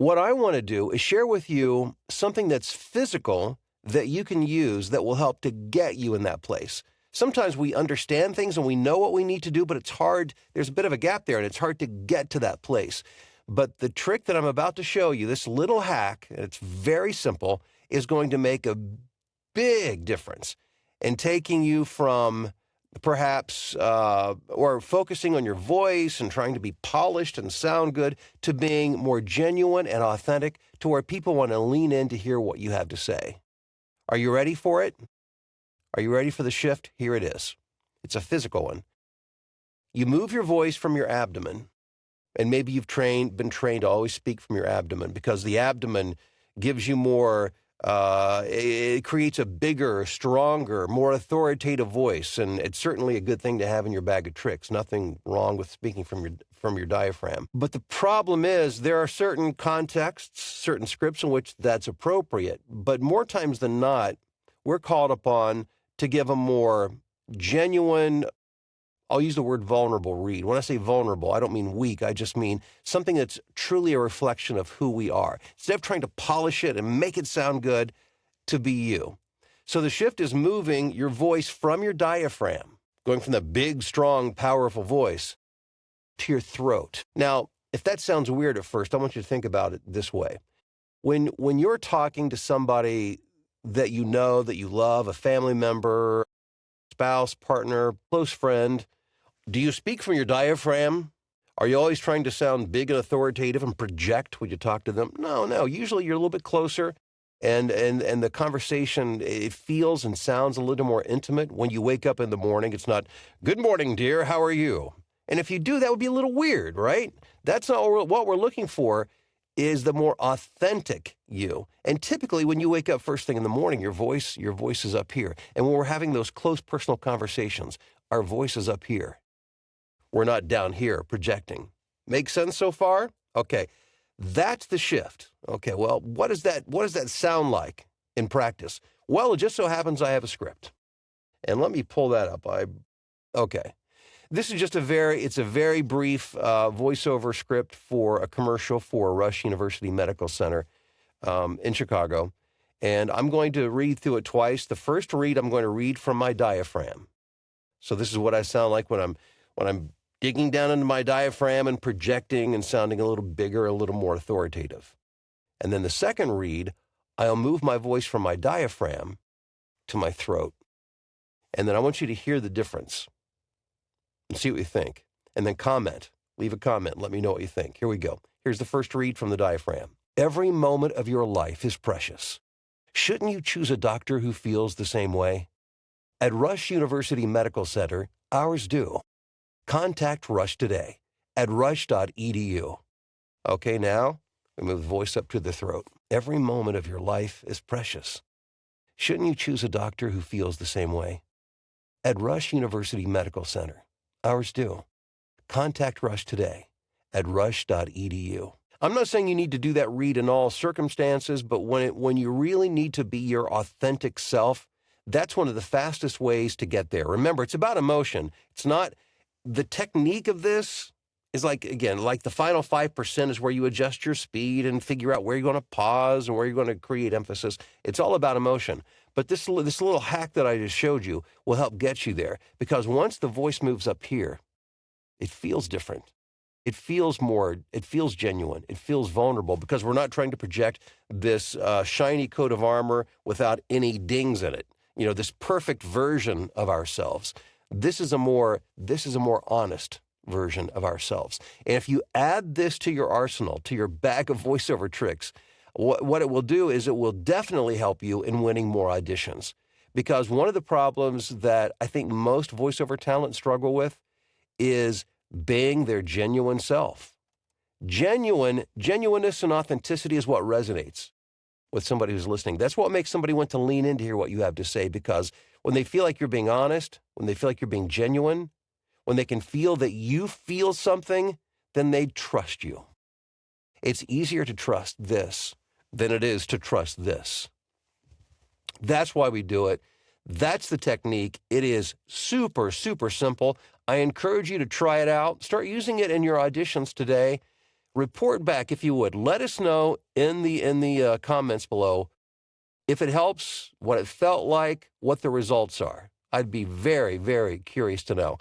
What I want to do is share with you something that's physical that you can use that will help to get you in that place. Sometimes we understand things and we know what we need to do, but it's hard. There's a bit of a gap there, and it's hard to get to that place. But the trick that I'm about to show you, this little hack, and it's very simple, is going to make a big difference in taking you from perhaps or focusing on your voice and trying to be polished and sound good to being more genuine and authentic to where people want to lean in to hear what you have to say. Are you ready for it? Are you ready for the shift? Here it is. It's a physical one. You move your voice from your abdomen, and maybe you've been trained to always speak from your abdomen because the abdomen gives you more, it creates a bigger, stronger, more authoritative voice, and it's certainly a good thing to have in your bag of tricks. Nothing wrong with speaking from your diaphragm. But the problem is there are certain contexts, certain scripts in which that's appropriate, but more times than not, we're called upon to give a more genuine, I'll use the word vulnerable read. When I say vulnerable, I don't mean weak. I just mean something that's truly a reflection of who we are. Instead of trying to polish it and make it sound good, to be you. So the shift is moving your voice from your diaphragm, going from the big, strong, powerful voice to your throat. Now, if that sounds weird at first, I want you to think about it this way. When you're talking to somebody that you know, that you love, a family member, spouse, partner, close friend, do you speak from your diaphragm? Are you always trying to sound big and authoritative and project when you talk to them? No. Usually you're a little bit closer, and the conversation, it feels and sounds a little more intimate. When you wake up in the morning, it's not, "Good morning, dear, how are you?" And if you do, that would be a little weird, right? That's not what we're looking for. Is the more authentic you. And typically when you wake up first thing in the morning, your voice is up here. And when we're having those close personal conversations, our voice is up here. We're not down here projecting. Make sense so far? Okay. That's the shift. Okay, well, what does that sound like in practice? Well, it just so happens I have a script. And let me pull that up. Okay. This is just a very brief voiceover script for a commercial for Rush University Medical Center in Chicago. And I'm going to read through it twice. The first read, I'm going to read from my diaphragm. So this is what I sound like when I'm digging down into my diaphragm and projecting and sounding a little bigger, a little more authoritative. And then the second read, I'll move my voice from my diaphragm to my throat. And then I want you to hear the difference and see what you think. And then comment. Leave a comment. Let me know what you think. Here we go. Here's the first read from the diaphragm. Every moment of your life is precious. Shouldn't you choose a doctor who feels the same way? At Rush University Medical Center, ours do. Contact Rush today at rush.edu. Okay, now we move the voice up to the throat. Every moment of your life is precious. Shouldn't you choose a doctor who feels the same way? At Rush University Medical Center, ours do. Contact Rush today at rush.edu. I'm not saying you need to do that read in all circumstances, but when you really need to be your authentic self, that's one of the fastest ways to get there. Remember, it's about emotion. It's not the technique of this is like the final 5% is where you adjust your speed and figure out where you're going to pause and where you're going to create emphasis. It's all about emotion. But this little hack that I just showed you will help get you there, because once the voice moves up here, it feels different. It feels genuine. It feels vulnerable, because we're not trying to project this shiny coat of armor without any dings in it. You know, this perfect version of ourselves. This is a more honest version of ourselves. And if you add this to your arsenal, to your bag of voiceover tricks, what it will do is it will definitely help you in winning more auditions. Because one of the problems that I think most voiceover talent struggle with is being their genuine self. Genuineness and authenticity is what resonates with somebody who's listening. That's what makes somebody want to lean in to hear what you have to say, because when they feel like you're being honest, when they feel like you're being genuine, when they can feel that you feel something, then they trust you. It's easier to trust this than it is to trust this. That's why we do it. That's the technique. It is super, super simple. I encourage you to try it out. Start using it in your auditions today. report back if you would. Let us know in the comments below if it helps, what it felt like, what the results are. I'd be very, very curious to know.